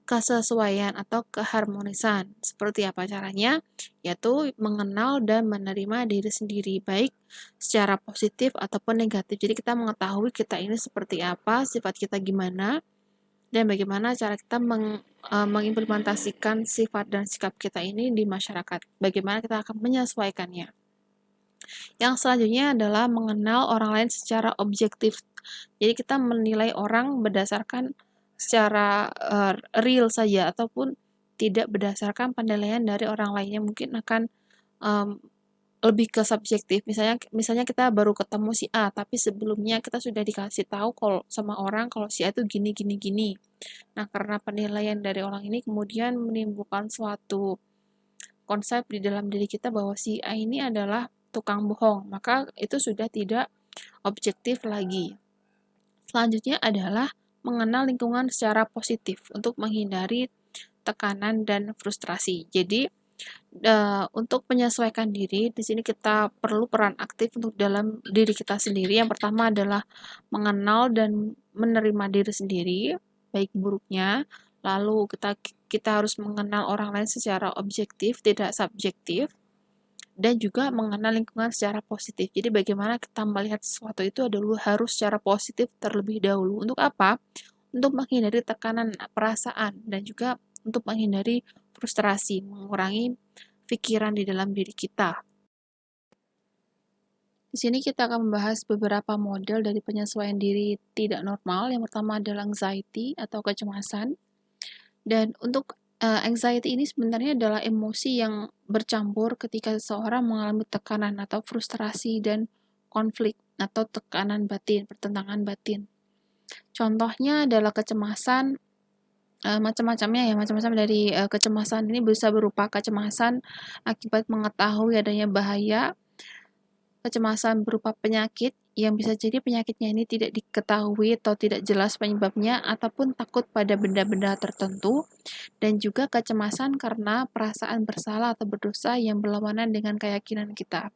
kesesuaian atau keharmonisan. Seperti apa caranya? Yaitu mengenal dan menerima diri sendiri, baik secara positif ataupun negatif. Jadi kita mengetahui kita ini seperti apa, sifat kita gimana, dan bagaimana cara kita mengimplementasikan sifat dan sikap kita ini di masyarakat. Bagaimana kita akan menyesuaikannya. Yang selanjutnya adalah mengenal orang lain secara objektif. Jadi kita menilai orang berdasarkan secara real saja ataupun tidak berdasarkan penilaian dari orang lainnya mungkin akan um, lebih ke subjektif. Misalnya kita baru ketemu si A, tapi sebelumnya kita sudah dikasih tahu kalau sama orang kalau si A itu gini gini gini. Nah, karena penilaian dari orang ini kemudian menimbulkan suatu konsep di dalam diri kita bahwa si A ini adalah tukang bohong, maka itu sudah tidak objektif lagi. Selanjutnya adalah mengenal lingkungan secara positif untuk menghindari tekanan dan frustrasi. Jadi, untuk menyesuaikan diri, di sini kita perlu peran aktif untuk dalam diri kita sendiri. Yang pertama adalah mengenal dan menerima diri sendiri, baik buruknya. Lalu kita harus mengenal orang lain secara objektif, tidak subjektif, dan juga mengenal lingkungan secara positif. Jadi bagaimana kita melihat sesuatu itu adalah harus secara positif terlebih dahulu. Untuk apa? Untuk menghindari tekanan perasaan dan juga untuk menghindari frustrasi, mengurangi pikiran di dalam diri kita. Di sini kita akan membahas beberapa model dari penyesuaian diri tidak normal. Yang pertama adalah anxiety atau kecemasan. Dan untuk anxiety ini sebenarnya adalah emosi yang bercampur ketika seseorang mengalami tekanan atau frustrasi dan konflik atau tekanan batin, pertentangan batin. Contohnya adalah kecemasan, macam-macamnya ya, macam-macam dari kecemasan ini bisa berupa kecemasan akibat mengetahui adanya bahaya, kecemasan berupa penyakit yang bisa jadi penyakitnya ini tidak diketahui atau tidak jelas penyebabnya ataupun takut pada benda-benda tertentu, dan juga kecemasan karena perasaan bersalah atau berdosa yang berlawanan dengan keyakinan kita.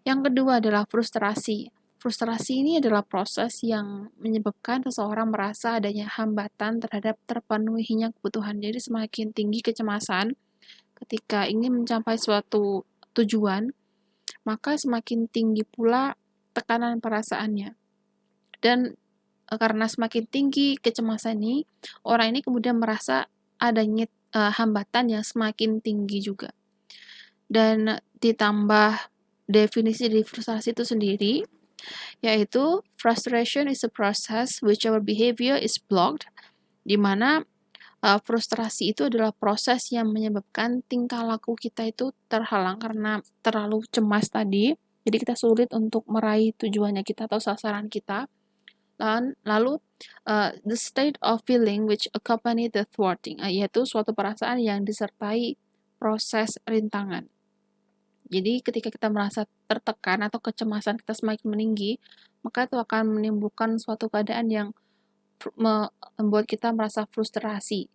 Yang kedua adalah frustrasi. Frustrasi ini adalah proses yang menyebabkan seseorang merasa adanya hambatan terhadap terpenuhinya kebutuhan. Jadi semakin tinggi kecemasan ketika ingin mencapai suatu tujuan, maka semakin tinggi pula tekanan perasaannya. Dan karena semakin tinggi kecemasan ini, orang ini kemudian merasa adanya hambatan yang semakin tinggi juga. Dan ditambah definisi dari frustasi itu sendiri, yaitu frustration is a process which our behavior is blocked, di mana frustrasi itu adalah proses yang menyebabkan tingkah laku kita itu terhalang karena terlalu cemas tadi. Jadi kita sulit untuk meraih tujuannya kita atau sasaran kita. Lalu the state of feeling which accompany the thwarting, yaitu suatu perasaan yang disertai proses rintangan. Jadi ketika kita merasa tertekan atau kecemasan kita semakin meninggi, maka itu akan menimbulkan suatu keadaan yang membuat kita merasa frustrasi.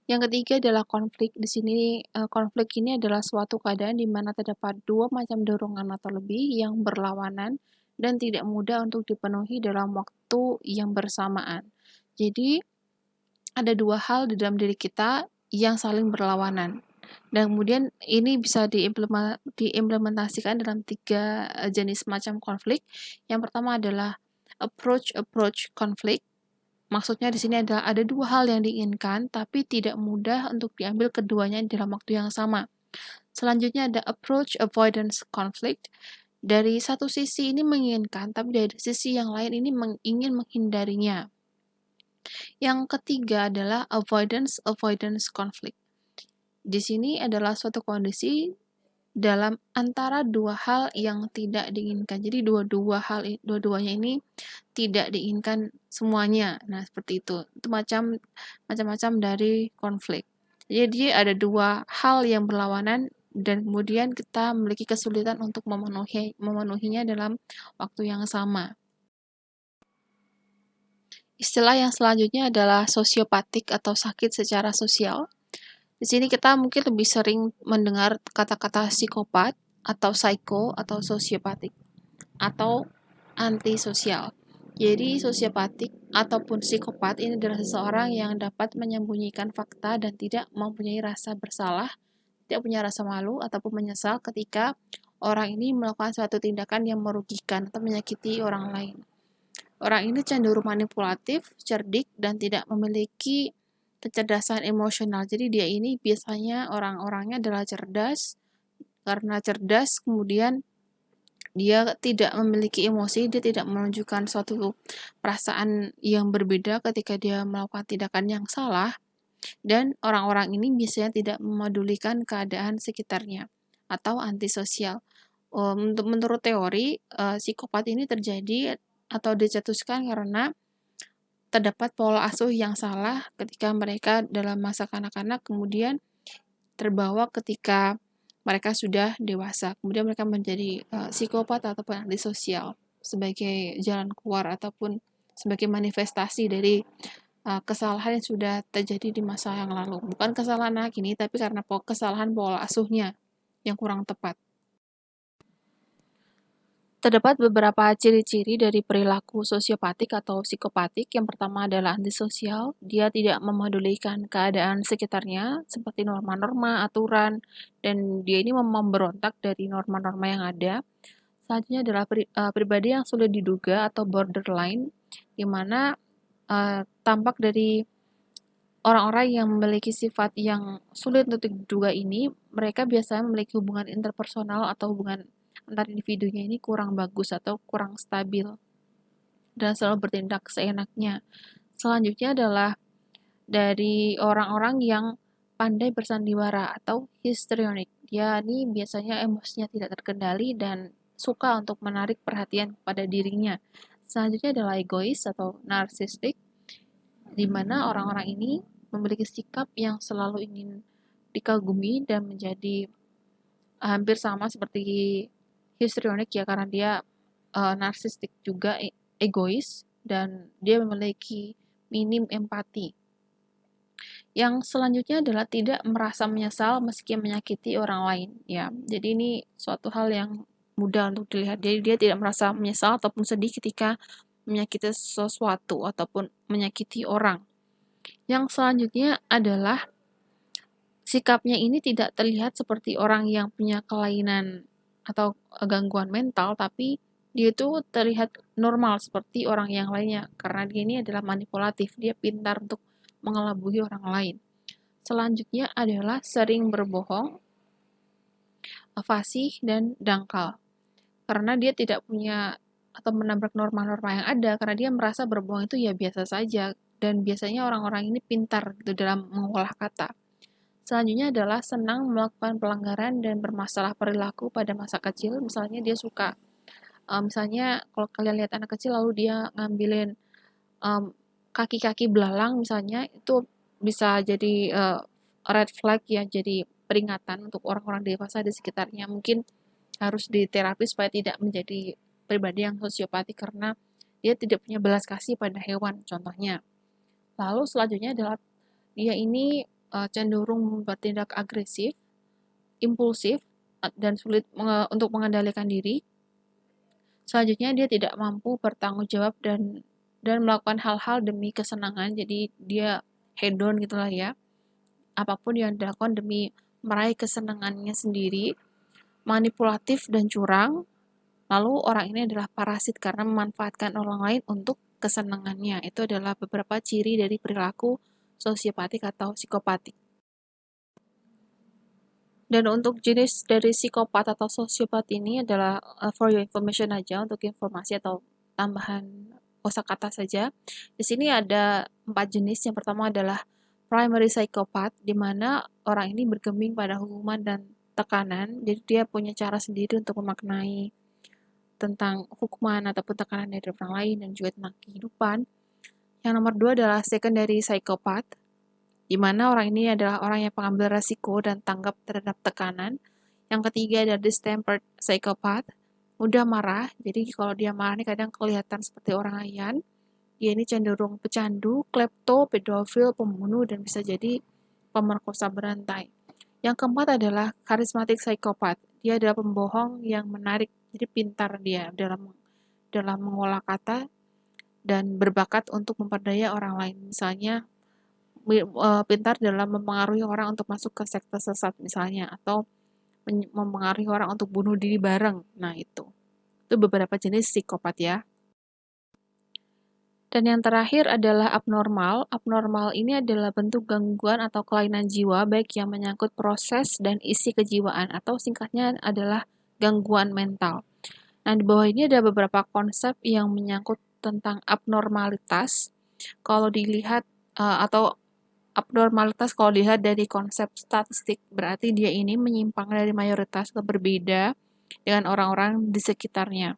Yang ketiga adalah konflik. Di sini konflik ini adalah suatu keadaan di mana terdapat dua macam dorongan atau lebih yang berlawanan dan tidak mudah untuk dipenuhi dalam waktu yang bersamaan. Jadi, ada dua hal di dalam diri kita yang saling berlawanan. Dan kemudian ini bisa diimplementasikan dalam tiga jenis macam konflik. Yang pertama adalah approach conflict. Maksudnya di sini adalah ada dua hal yang diinginkan, tapi tidak mudah untuk diambil keduanya dalam waktu yang sama. Selanjutnya ada approach avoidance conflict. Dari satu sisi ini menginginkan, tapi dari sisi yang lain ini ingin menghindarinya. Yang ketiga adalah avoidance conflict. Di sini adalah suatu kondisi dalam antara dua hal yang tidak diinginkan. Jadi dua-duanya ini tidak diinginkan semuanya. Nah, seperti itu. Itu macam-macam dari konflik. Jadi ada dua hal yang berlawanan dan kemudian kita memiliki kesulitan untuk memenuhinya dalam waktu yang sama. Istilah yang selanjutnya adalah sosiopatik atau sakit secara sosial. Di sini kita mungkin lebih sering mendengar kata-kata psikopat atau psycho atau sosiopatik atau antisosial. Jadi sosiopatik ataupun psikopat ini adalah seseorang yang dapat menyembunyikan fakta dan tidak mempunyai rasa bersalah, tidak punya rasa malu ataupun menyesal ketika orang ini melakukan suatu tindakan yang merugikan atau menyakiti orang lain. Orang ini cenderung manipulatif, cerdik, dan tidak memiliki kecerdasan emosional. Jadi dia ini biasanya orang-orangnya adalah cerdas, karena cerdas kemudian dia tidak memiliki emosi, dia tidak menunjukkan suatu perasaan yang berbeda ketika dia melakukan tindakan yang salah, dan orang-orang ini biasanya tidak memedulikan keadaan sekitarnya atau antisosial. Menurut teori, psikopat ini terjadi atau dicetuskan karena terdapat pola asuh yang salah ketika mereka dalam masa kanak-kanak, kemudian terbawa ketika mereka sudah dewasa. Kemudian mereka menjadi psikopat ataupun antisosial sebagai jalan keluar ataupun sebagai manifestasi dari kesalahan yang sudah terjadi di masa yang lalu. Bukan kesalahan anak ini, tapi karena kesalahan pola asuhnya yang kurang tepat. Terdapat beberapa ciri-ciri dari perilaku sosiopatik atau psikopatik. Yang pertama adalah antisosial. Dia tidak memedulikan keadaan sekitarnya seperti norma-norma, aturan, dan dia ini memberontak dari norma-norma yang ada. Selanjutnya adalah pribadi yang sulit diduga atau borderline, di mana tampak dari orang-orang yang memiliki sifat yang sulit untuk diduga ini, mereka biasanya memiliki hubungan interpersonal atau hubungan antar individunya ini kurang bagus atau kurang stabil dan selalu bertindak seenaknya. Selanjutnya adalah dari orang-orang yang pandai bersandiwara atau histrionik. Dia ini biasanya emosinya tidak terkendali dan suka untuk menarik perhatian pada dirinya. Selanjutnya adalah egois atau narsistik, di mana orang-orang ini memiliki sikap yang selalu ingin dikagumi dan menjadi hampir sama seperti histrionik ya, karena dia narsistik juga, egois, dan dia memiliki minim empati. Yang selanjutnya adalah tidak merasa menyesal meski menyakiti orang lain ya. Jadi ini suatu hal yang mudah untuk dilihat. Jadi dia tidak merasa menyesal ataupun sedih ketika menyakiti sesuatu ataupun menyakiti orang. Yang selanjutnya adalah sikapnya ini tidak terlihat seperti orang yang punya kelainan atau gangguan mental, tapi dia itu terlihat normal seperti orang yang lainnya karena dia ini adalah manipulatif, dia pintar untuk mengelabui orang lain. Selanjutnya adalah sering berbohong, fasih, dan dangkal. Karena dia tidak punya atau menabrak norma-norma yang ada, karena dia merasa berbohong itu ya biasa saja, dan biasanya orang-orang ini pintar gitu dalam mengolah kata. Selanjutnya adalah senang melakukan pelanggaran dan bermasalah perilaku pada masa kecil. Misalnya dia suka, misalnya kalau kalian lihat anak kecil lalu dia ngambilin kaki-kaki belalang misalnya, itu bisa jadi red flag ya, jadi peringatan untuk orang-orang dewasa di sekitarnya. Mungkin harus diterapi supaya tidak menjadi pribadi yang sosiopatik karena dia tidak punya belas kasih pada hewan contohnya. Lalu selanjutnya adalah dia ini cenderung bertindak agresif, impulsif, dan sulit untuk mengendalikan diri. Selanjutnya dia tidak mampu bertanggung jawab dan melakukan hal-hal demi kesenangan, jadi dia hedon gitulah ya. Apapun yang dilakukan demi meraih kesenangannya sendiri, manipulatif dan curang. Lalu orang ini adalah parasit karena memanfaatkan orang lain untuk kesenangannya. Itu adalah beberapa ciri dari perilaku sosiopatik atau psikopatik. Dan untuk jenis dari psikopat atau sosiopat ini adalah for your information aja, untuk informasi atau tambahan kosakata saja. Di sini ada 4 jenis. Yang pertama adalah primary psychopath, di mana orang ini bergeming pada hukuman dan tekanan. Jadi dia punya cara sendiri untuk memaknai tentang hukuman ataupun tekanan dari orang lain dan juga tentang kehidupan. Yang nomor 2 adalah secondary psychopath, di mana orang ini adalah orang yang pengambil resiko dan tanggap terhadap tekanan. Yang ketiga adalah distempered psychopath, mudah marah. Jadi kalau dia marah ini kadang kelihatan seperti orang ayan. Dia ini cenderung pecandu, klepto, pedofil, pembunuh, dan bisa jadi pemerkosa berantai. Yang keempat adalah charismatic psychopath. Dia adalah pembohong yang menarik, jadi pintar dia dalam mengolah kata dan berbakat untuk memperdaya orang lain. Misalnya pintar dalam mempengaruhi orang untuk masuk ke sekte sesat misalnya, atau mempengaruhi orang untuk bunuh diri bareng. Nah, itu beberapa jenis psikopat ya. Dan yang terakhir adalah abnormal. Abnormal ini adalah bentuk gangguan atau kelainan jiwa, baik yang menyangkut proses dan isi kejiwaan, atau singkatnya adalah gangguan mental. Nah, di bawah ini ada beberapa konsep yang menyangkut tentang abnormalitas. Kalau dilihat atau abnormalitas kalau dilihat dari konsep statistik, berarti dia ini menyimpang dari mayoritas atau berbeda dengan orang-orang di sekitarnya.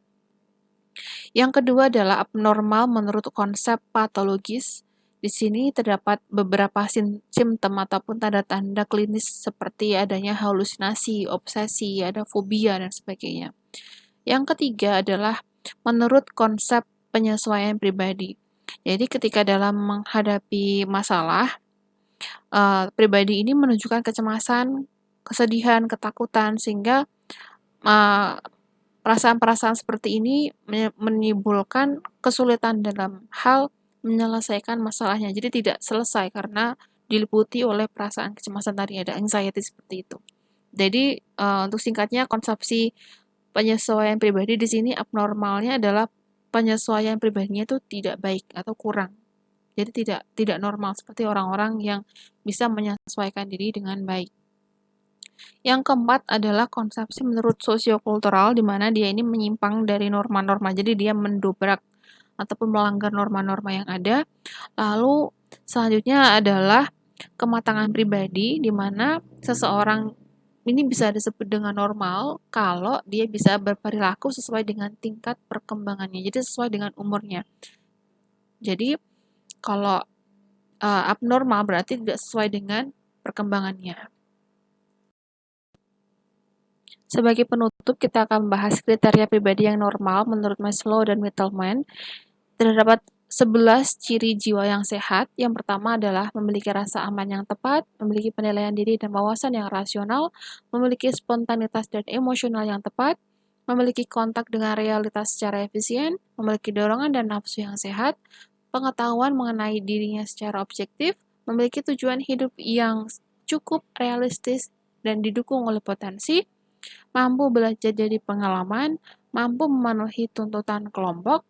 Yang kedua adalah abnormal menurut konsep patologis. Di sini terdapat beberapa simptom ataupun tanda-tanda klinis seperti adanya halusinasi, obsesi, ada fobia, dan sebagainya. Yang ketiga adalah menurut konsep penyesuaian pribadi. Jadi ketika dalam menghadapi masalah, pribadi ini menunjukkan kecemasan, kesedihan, ketakutan, sehingga perasaan-perasaan seperti ini menimbulkan kesulitan dalam hal menyelesaikan masalahnya. Jadi tidak selesai karena diliputi oleh perasaan kecemasan tadi, ada anxiety seperti itu. Jadi untuk singkatnya, konsepsi penyesuaian pribadi di sini abnormalnya adalah penyesuaian pribadinya itu tidak baik atau kurang. Jadi tidak normal seperti orang-orang yang bisa menyesuaikan diri dengan baik. Yang keempat adalah konsepsi menurut sosiokultural, di mana dia ini menyimpang dari norma-norma. Jadi dia mendobrak ataupun melanggar norma-norma yang ada. Lalu selanjutnya adalah kematangan pribadi, di mana seseorang ini bisa disebut dengan normal kalau dia bisa berperilaku sesuai dengan tingkat perkembangannya. Jadi sesuai dengan umurnya. Jadi kalau abnormal berarti tidak sesuai dengan perkembangannya. Sebagai penutup, kita akan membahas kriteria pribadi yang normal menurut Maslow dan Mittelman. Terdapat 11 ciri jiwa yang sehat. Yang pertama adalah memiliki rasa aman yang tepat, memiliki penilaian diri dan wawasan yang rasional, memiliki spontanitas dan emosional yang tepat, memiliki kontak dengan realitas secara efisien, memiliki dorongan dan nafsu yang sehat, pengetahuan mengenai dirinya secara objektif, memiliki tujuan hidup yang cukup realistis dan didukung oleh potensi, mampu belajar dari pengalaman, mampu memenuhi tuntutan kelompok,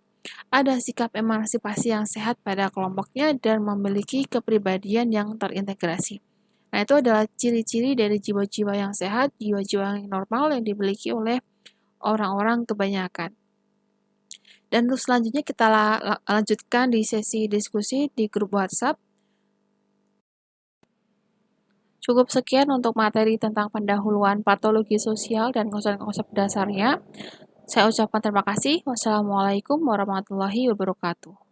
ada sikap emansipasi yang sehat pada kelompoknya, dan memiliki kepribadian yang terintegrasi. Nah, itu adalah ciri-ciri dari jiwa-jiwa yang sehat, jiwa-jiwa yang normal yang dimiliki oleh orang-orang kebanyakan. Dan untuk selanjutnya kita lanjutkan di sesi diskusi di grup WhatsApp. Cukup sekian untuk materi tentang pendahuluan patologi sosial dan konsep-konsep dasarnya. Saya ucapkan terima kasih. Wassalamualaikum warahmatullahi wabarakatuh.